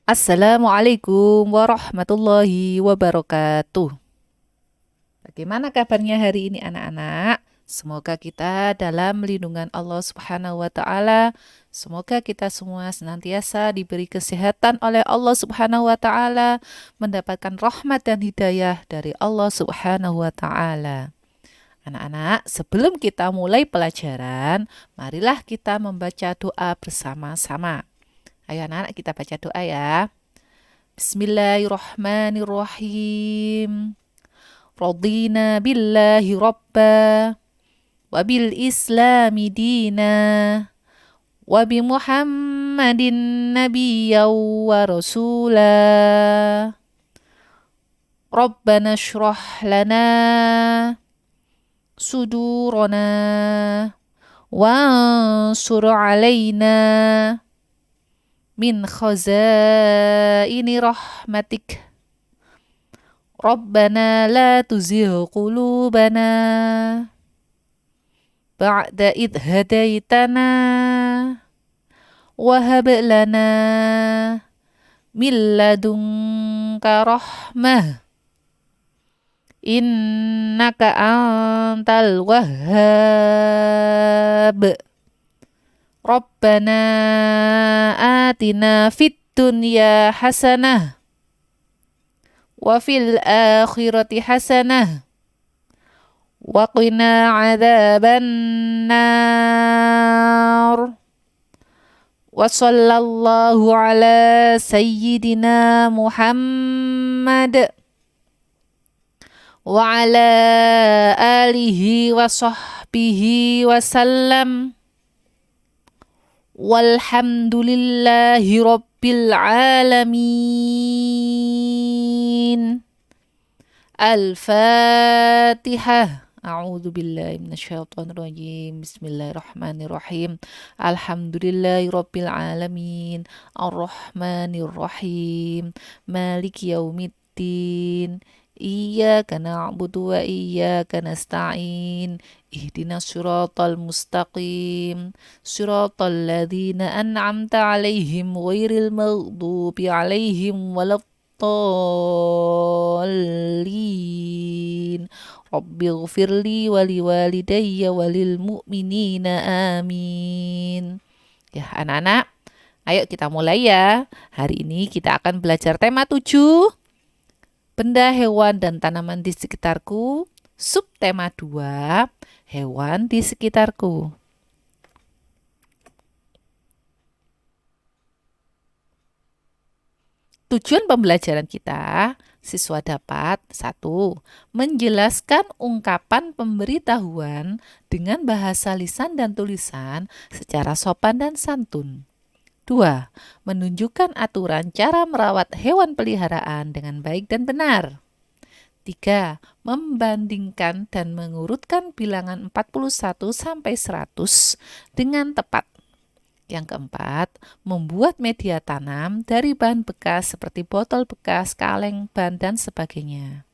Assalamualaikum warahmatullahi wabarakatuh. Bagaimana kabarnya hari ini anak-anak? Semoga kita dalam lindungan Allah Subhanahu wa taala. Semoga kita semua senantiasa diberi kesehatan oleh Allah Subhanahu wa taala, mendapatkan rahmat dan hidayah dari Allah Subhanahu wa taala. Anak-anak, sebelum kita mulai pelajaran, marilah kita membaca doa bersama-sama. Ayo anak-anak, kita baca doa ya. Bismillahirrahmanirrahim. Radina billahi rabba wa bil islami dina wa bi Muhammadin nabiyya wa rasula. Rabbana shrah lana sudurana wansur alaina min khazaini rahmatik. Rabbana la tuzigh qulubana ba'da idh hadaitana wa hab lana min ladunka rahmah innaka antal wahhab. Rabbana atina fid dunya hasanah wa fil akhirati hasanah wa qina adzaban nar. Wa sallallahu ala sayyidina Muhammad wa ala alihi wa sahbihi wa sallam. Walhamdulillahi rabbil alamin. Al-Fatihah. A'udzu billahi minasyaitonir rajim. Bismillahirrahmanirrahim. Alhamdulillahi rabbil alamin. Arrahmanir rahim. Maliki yaumiddin. Iyyaka na'budu wa iyyaka nasta'in. Ihdinas siratal mustaqim. Siratal ladzina an'amta 'alaihim ghairil maghdubi 'alaihim waladdallin. Rabbighfirli wa liwalidayya walil mu'minina amin. Ya, anak-anak, ayo kita mulai ya. Hari ini kita akan belajar tema 7. Benda, hewan, dan tanaman di sekitarku. Subtema 2, hewan di sekitarku. Tujuan pembelajaran kita, siswa dapat 1. Menjelaskan ungkapan pemberitahuan dengan bahasa lisan dan tulisan secara sopan dan santun. 2. Menunjukkan aturan cara merawat hewan peliharaan dengan baik dan benar. 3. Membandingkan dan mengurutkan bilangan 41 sampai 100 dengan tepat. Yang keempat, membuat media tanam dari bahan bekas seperti botol bekas, kaleng, ban, dan sebagainya.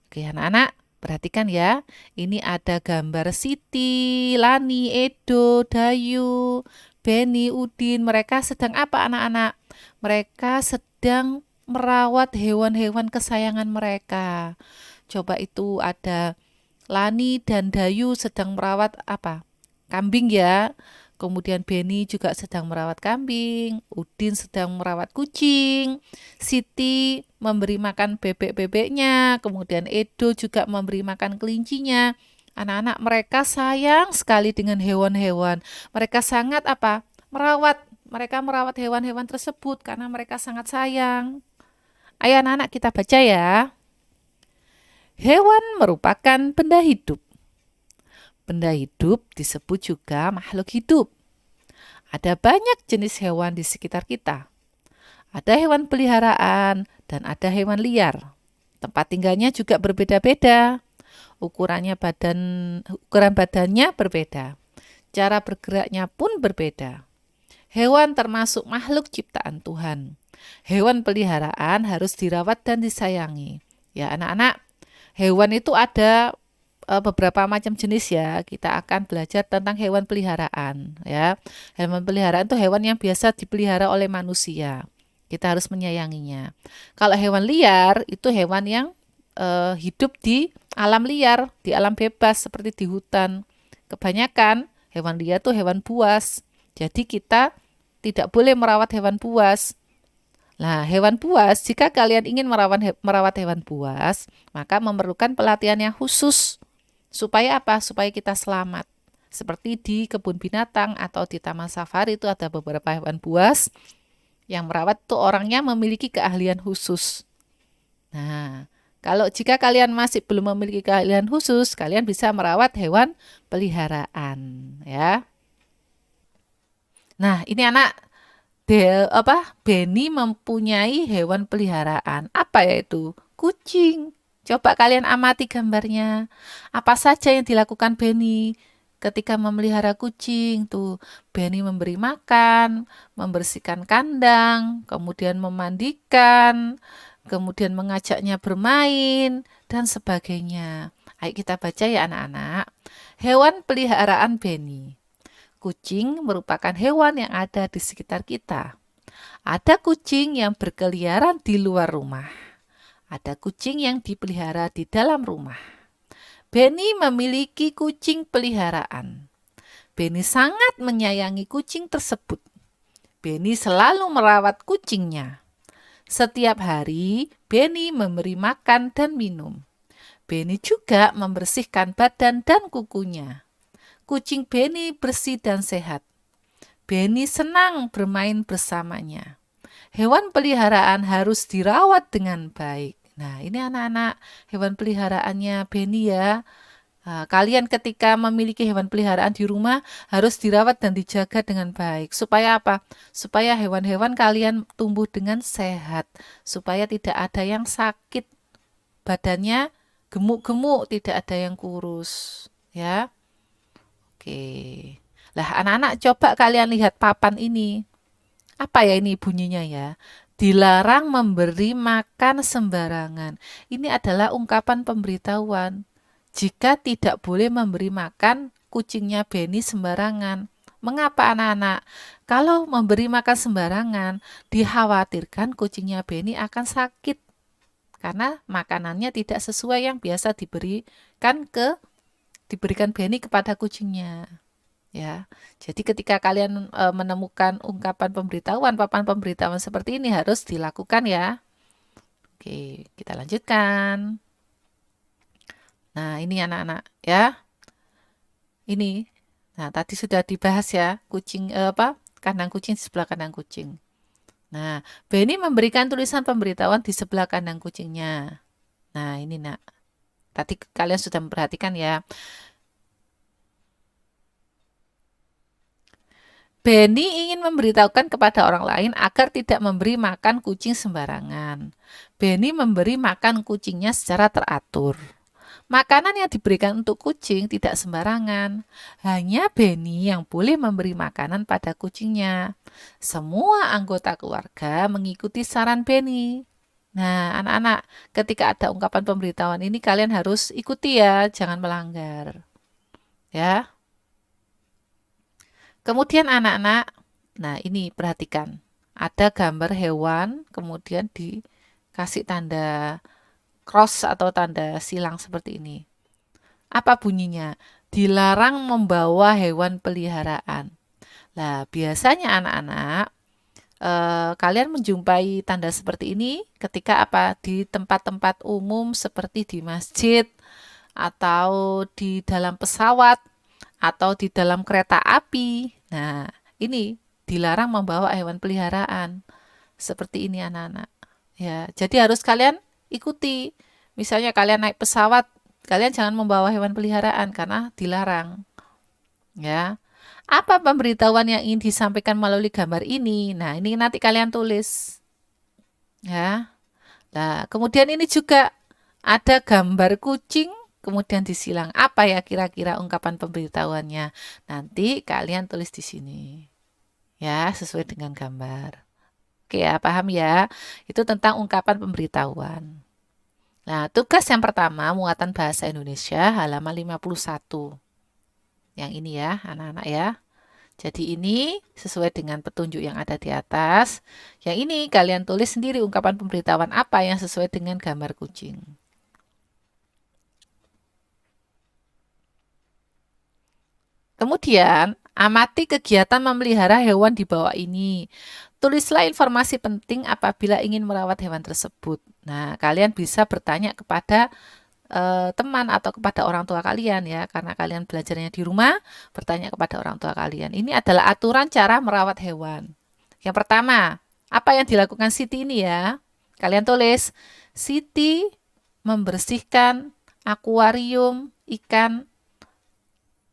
Oke anak-anak, perhatikan ya, ini ada gambar Siti, Lani, Edo, Dayu, Beni, Udin. Mereka sedang apa anak-anak? Mereka sedang merawat hewan-hewan kesayangan mereka. Coba itu ada Lani dan Dayu sedang merawat apa? Kambing ya. Kemudian Beni juga sedang merawat kambing, Udin sedang merawat kucing, Siti memberi makan bebek-bebeknya, kemudian Edo juga memberi makan kelincinya. Anak-anak mereka sayang sekali dengan hewan-hewan. Mereka sangat apa? Mereka merawat hewan-hewan tersebut karena mereka sangat sayang. Ayo anak-anak kita baca ya. Hewan merupakan benda hidup. Benda hidup disebut juga makhluk hidup. Ada banyak jenis hewan di sekitar kita. Ada hewan peliharaan dan ada hewan liar. Tempat tinggalnya juga berbeda-beda. Ukuran badannya berbeda. Cara bergeraknya pun berbeda. Hewan termasuk makhluk ciptaan Tuhan. Hewan peliharaan harus dirawat dan disayangi. Ya anak-anak, hewan itu ada beberapa macam jenis ya. Kita akan belajar tentang hewan peliharaan ya. Hewan peliharaan itu hewan yang biasa dipelihara oleh manusia. Kita harus menyayanginya. Kalau hewan liar itu hewan yang hidup di alam liar, di alam bebas seperti di hutan. Kebanyakan hewan liar itu hewan buas. Jadi kita tidak boleh merawat hewan buas. Nah, hewan buas, jika kalian ingin merawat hewan buas, maka memerlukan pelatihan yang khusus. Supaya apa? Supaya kita selamat. Seperti di kebun binatang atau di taman safari itu ada beberapa hewan buas yang merawat tuh orangnya memiliki keahlian khusus. Nah, kalau jika kalian masih belum memiliki keahlian khusus, kalian bisa merawat hewan peliharaan, ya. Nah, ini anak Benny mempunyai hewan peliharaan. Apa yaitu? Kucing. Coba kalian amati gambarnya. Apa saja yang dilakukan Benny ketika memelihara kucing? Tuh, Benny memberi makan, membersihkan kandang, kemudian memandikan, kemudian mengajaknya bermain, dan sebagainya. Ayo kita baca ya anak-anak. Hewan peliharaan Benny. Kucing merupakan hewan yang ada di sekitar kita. Ada kucing yang berkeliaran di luar rumah. Ada kucing yang dipelihara di dalam rumah. Benny memiliki kucing peliharaan. Benny sangat menyayangi kucing tersebut. Benny selalu merawat kucingnya. Setiap hari, Benny memberi makan dan minum. Benny juga membersihkan badan dan kukunya. Kucing Benny bersih dan sehat. Benny senang bermain bersamanya. Hewan peliharaan harus dirawat dengan baik. Nah, ini anak-anak hewan peliharaannya Benny ya. Kalian ketika memiliki hewan peliharaan di rumah harus dirawat dan dijaga dengan baik. Supaya apa? Supaya hewan-hewan kalian tumbuh dengan sehat. Supaya tidak ada yang sakit. Badannya gemuk-gemuk, tidak ada yang kurus. Ya. Oke. Lah anak-anak coba kalian lihat papan ini. Apa ya ini bunyinya ya? Dilarang memberi makan sembarangan. Ini adalah ungkapan pemberitahuan. Jika tidak boleh memberi makan kucingnya Benny sembarangan. Mengapa anak-anak? Kalau memberi makan sembarangan, dikhawatirkan kucingnya Benny akan sakit. Karena makanannya tidak sesuai yang biasa diberikan Benny kepada kucingnya. Ya, jadi ketika kalian menemukan ungkapan pemberitahuan, papan pemberitahuan seperti ini harus dilakukan ya. Oke, kita lanjutkan. Nah, ini anak-anak ya. Ini. Nah, tadi sudah dibahas ya, kandang kucing di sebelah kandang kucing. Nah, Benny memberikan tulisan pemberitahuan di sebelah kandang kucingnya. Nah, ini nak. Tadi kalian sudah memperhatikan ya. Benny ingin memberitahukan kepada orang lain agar tidak memberi makan kucing sembarangan. Benny memberi makan kucingnya secara teratur. Makanan yang diberikan untuk kucing tidak sembarangan. Hanya Benny yang boleh memberi makanan pada kucingnya. Semua anggota keluarga mengikuti saran Benny. Nah, anak-anak, ketika ada ungkapan pemberitahuan ini kalian harus ikuti ya, jangan melanggar. Ya. Kemudian anak-anak, nah ini perhatikan. Ada gambar hewan, kemudian dikasih tanda cross atau tanda silang seperti ini. Apa bunyinya? Dilarang membawa hewan peliharaan. Nah, biasanya anak-anak, kalian menjumpai tanda seperti ini ketika apa? Di tempat-tempat umum seperti di masjid, atau di dalam pesawat, atau di dalam kereta api. Nah, ini dilarang membawa hewan peliharaan. Seperti ini anak-anak. Ya, jadi harus kalian ikuti. Misalnya kalian naik pesawat, kalian jangan membawa hewan peliharaan karena dilarang. Ya. Apa pemberitahuan yang ingin disampaikan melalui gambar ini? Nah, ini nanti kalian tulis. Ya. Nah, kemudian ini juga ada gambar kucing kemudian disilang. Apa ya kira-kira ungkapan pemberitahuannya? Nanti kalian tulis di sini. Ya, sesuai dengan gambar. Oke ya, paham ya? Itu tentang ungkapan pemberitahuan. Nah, tugas yang pertama, muatan bahasa Indonesia, halaman 51. Yang ini ya, anak-anak ya. Jadi ini sesuai dengan petunjuk yang ada di atas. Yang ini kalian tulis sendiri ungkapan pemberitahuan apa yang sesuai dengan gambar kucing. Kemudian, amati kegiatan memelihara hewan di bawah ini. Tulislah informasi penting apabila ingin merawat hewan tersebut. Nah, kalian bisa bertanya kepada teman atau kepada orang tua kalian ya, karena kalian belajarnya di rumah, bertanya kepada orang tua kalian. Ini adalah aturan cara merawat hewan. Yang pertama, apa yang dilakukan Siti ini ya? Kalian tulis, Siti membersihkan akuarium ikan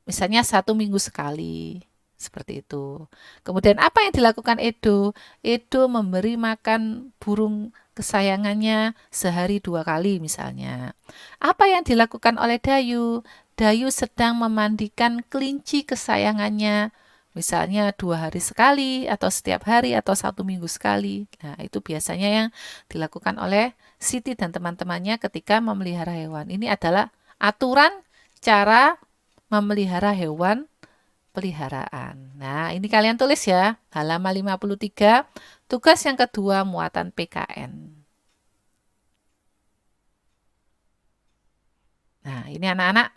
misalnya 1 minggu sekali. Seperti itu. Kemudian apa yang dilakukan Edo? Edo memberi makan burung kesayangannya sehari 2 kali misalnya. Apa yang dilakukan oleh Dayu? Dayu sedang memandikan kelinci kesayangannya. Misalnya 2 hari sekali, atau setiap hari, atau 1 minggu sekali. Nah, itu biasanya yang dilakukan oleh Siti dan teman-temannya ketika memelihara hewan. Ini adalah aturan cara memelihara hewan peliharaan. Nah, ini kalian tulis ya, halaman 53, tugas yang kedua, muatan PKN. Nah, ini anak-anak,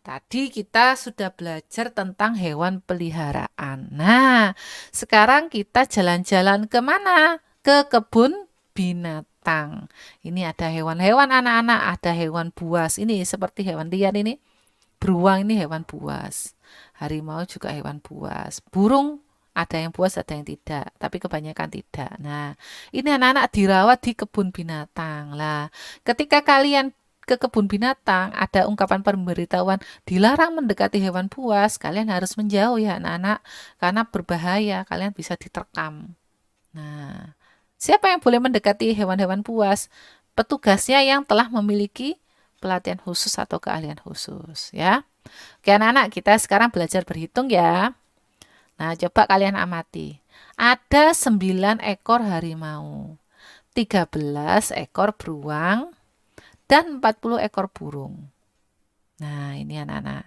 tadi kita sudah belajar tentang hewan peliharaan. Nah, sekarang kita jalan-jalan ke mana? Ke kebun binatang. Ini ada hewan-hewan anak-anak, ada hewan buas. Ini seperti hewan liar ini. Beruang ini hewan buas. Harimau juga hewan buas. Burung ada yang buas, ada yang tidak. Tapi kebanyakan tidak. Nah, ini anak-anak dirawat di kebun binatang. Lah, ketika kalian ke kebun binatang, ada ungkapan pemberitahuan dilarang mendekati hewan buas. Kalian harus menjauh ya anak-anak. Karena berbahaya, kalian bisa diterkam. Nah, siapa yang boleh mendekati hewan-hewan buas? Petugasnya yang telah memiliki pelatihan khusus atau keahlian khusus ya. Oke anak-anak, kita sekarang belajar berhitung ya. Nah, coba kalian amati. Ada 9 ekor harimau, 13 ekor beruang, dan 40 ekor burung. Nah, ini anak-anak.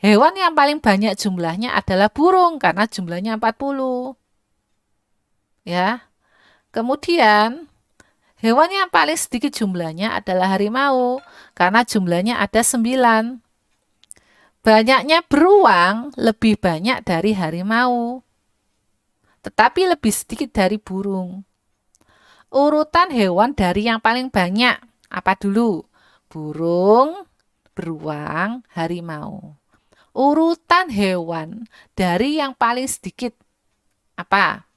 Hewan yang paling banyak jumlahnya adalah burung karena jumlahnya 40. Ya. Kemudian hewan yang paling sedikit jumlahnya adalah harimau, karena jumlahnya ada 9. Banyaknya beruang lebih banyak dari harimau, tetapi lebih sedikit dari burung. Urutan hewan dari yang paling banyak, apa dulu? Burung, beruang, harimau. Urutan hewan dari yang paling sedikit, apa?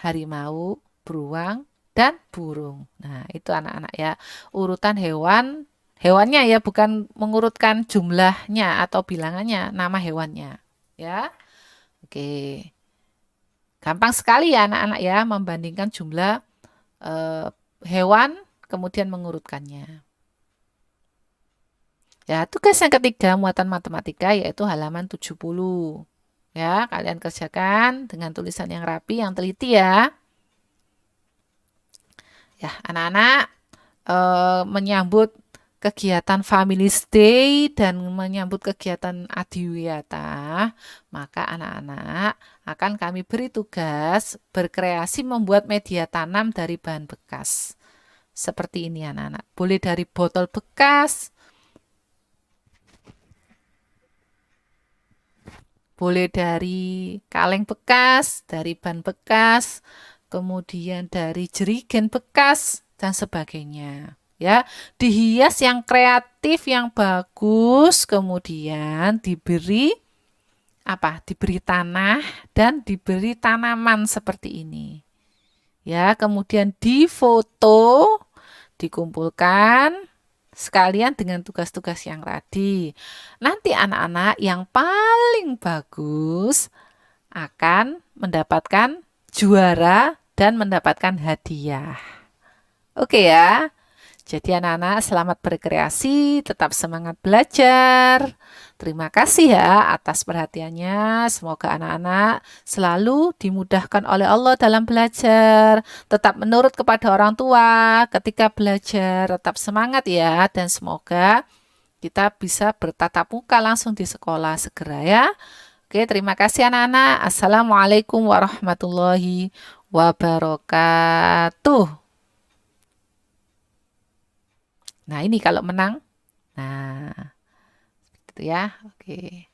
Harimau, beruang, dan burung. Nah, itu anak-anak ya. Urutan hewannya ya, bukan mengurutkan jumlahnya atau bilangannya, nama hewannya. Ya. Oke. Gampang sekali ya anak-anak ya membandingkan jumlah hewan kemudian mengurutkannya. Ya, tugas yang ketiga muatan matematika yaitu halaman 70. Ya, kalian kerjakan dengan tulisan yang rapi, yang teliti ya. Ya, anak-anak menyambut kegiatan Family's Day dan menyambut kegiatan Adiwiyata, maka anak-anak akan kami beri tugas berkreasi membuat media tanam dari bahan bekas. Seperti ini anak-anak. Boleh dari botol bekas, boleh dari kaleng bekas, dari ban bekas, kemudian dari jerigen bekas dan sebagainya. Ya, dihias yang kreatif, yang bagus, kemudian diberi apa? Diberi tanah dan diberi tanaman seperti ini. Ya, kemudian difoto, dikumpulkan sekalian dengan tugas-tugas yang tadi. Nanti anak-anak yang paling bagus akan mendapatkan juara dan mendapatkan hadiah. Oke ya. Jadi anak-anak selamat berkreasi, tetap semangat belajar. Terima kasih ya atas perhatiannya. Semoga anak-anak selalu dimudahkan oleh Allah dalam belajar. Tetap menurut kepada orang tua ketika belajar. Tetap semangat ya dan semoga kita bisa bertatap muka langsung di sekolah segera ya. Oke, terima kasih anak-anak. Assalamualaikum warahmatullahi wabarakatuh. Nah, ini kalau menang. Nah, gitu ya. Oke.